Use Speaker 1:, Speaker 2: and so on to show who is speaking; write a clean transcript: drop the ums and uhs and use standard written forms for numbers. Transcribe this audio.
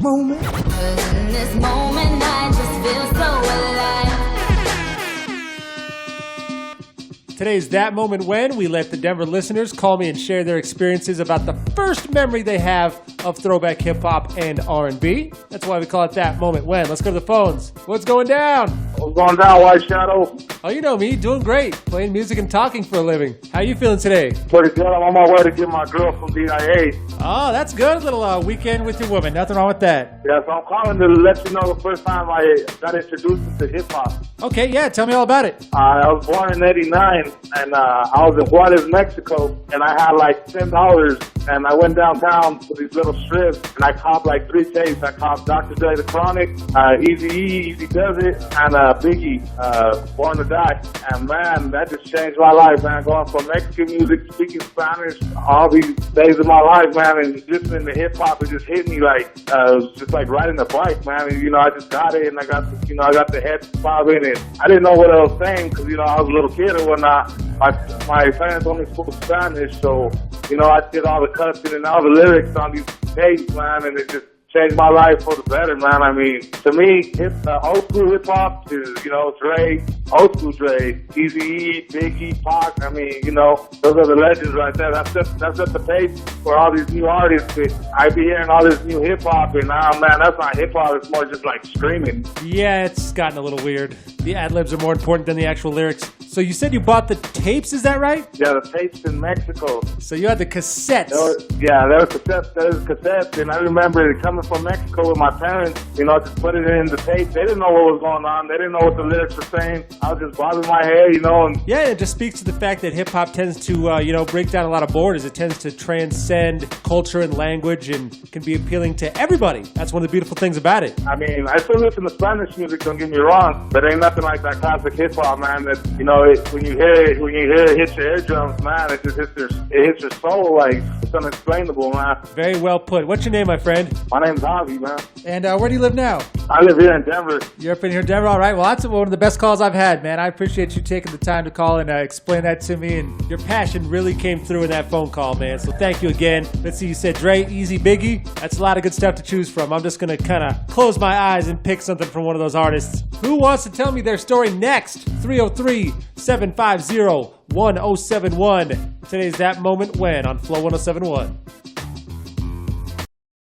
Speaker 1: moment. 'Cause in this moment I just feel so alive.
Speaker 2: Today's That Moment When we let the Denver listeners call me and share their experiences about the first memory they have of throwback hip-hop and R&B. That's why we call it That Moment When. Let's go to the phones. What's going down?
Speaker 3: What's going down, White Shadow?
Speaker 2: Oh, you know me, doing great. Playing music and talking for a living. How you feeling today?
Speaker 3: Pretty good. I'm on my way to get my girl from B.I.G.
Speaker 2: Oh, that's good. A little weekend with your woman. Nothing wrong with that.
Speaker 3: Yeah, so I'm calling to let you know the first time I got introduced to hip-hop.
Speaker 2: Okay, yeah, tell me all about it.
Speaker 3: I was born in '89, and I was in Juarez, Mexico, and I had like $10, and I went downtown to these little strips, and I copped like 3 tapes. I copped Dr. Dre, The Chronic, Eazy-E, Easy Does It, and Biggie, Born to Die. And man, that just changed my life, man. Going from Mexican music, speaking Spanish, all these days of my life, man, and listening to hip-hop, it just hit me like, it was just like riding a bike, man. And, I just got it, and I got the head bobbing, and I didn't know what I was saying, because, I was a little kid or whatnot. My parents only spoke Spanish, so, I did all the cuts and all the lyrics on these tapes, man, and it just changed my life for the better, man. I mean, to me, old school hip-hop is, Dre, old school Dre, Eazy-E, Biggie, Pac. I mean, those are the legends right there. That's just the pace for all these new artists. I be hearing all this new hip-hop, and man, that's not hip-hop. It's more just like screaming.
Speaker 2: Yeah, it's gotten a little weird. The ad-libs are more important than the actual lyrics. So you said you bought the tapes, is that right?
Speaker 3: Yeah, the tapes in Mexico.
Speaker 2: So you had the cassettes.
Speaker 3: There was cassettes, and I remember it coming from Mexico with my parents, just put it in the tape. They didn't know what was going on. They didn't know what the lyrics were saying. I was just bobbing my head, and
Speaker 2: yeah, it just speaks to the fact that hip-hop tends to, break down a lot of borders. It tends to transcend culture and language and can be appealing to everybody. That's one of the beautiful things about it.
Speaker 3: I mean, I still listen to Spanish music, don't get me wrong, but ain't nothing like that classic hip-hop, man, that, when you hear it hit your eardrums, man, it just hits your soul like it's unexplainable, man.
Speaker 2: Very well put. What's your name, my friend?
Speaker 3: My name's Javi, man.
Speaker 2: And where do you live now?
Speaker 3: I live here in Denver.
Speaker 2: You're up in here in Denver? All right. Well, that's one of the best calls I've had, man. I appreciate you taking the time to call and explain that to me. And your passion really came through in that phone call, man. So thank you again. Let's see, you said Dre, Easy, Biggie. That's a lot of good stuff to choose from. I'm just going to kind of close my eyes and pick something from one of those artists. Who wants to tell me their story next? 303-750-1071. Today's That Moment When on Flow 1071.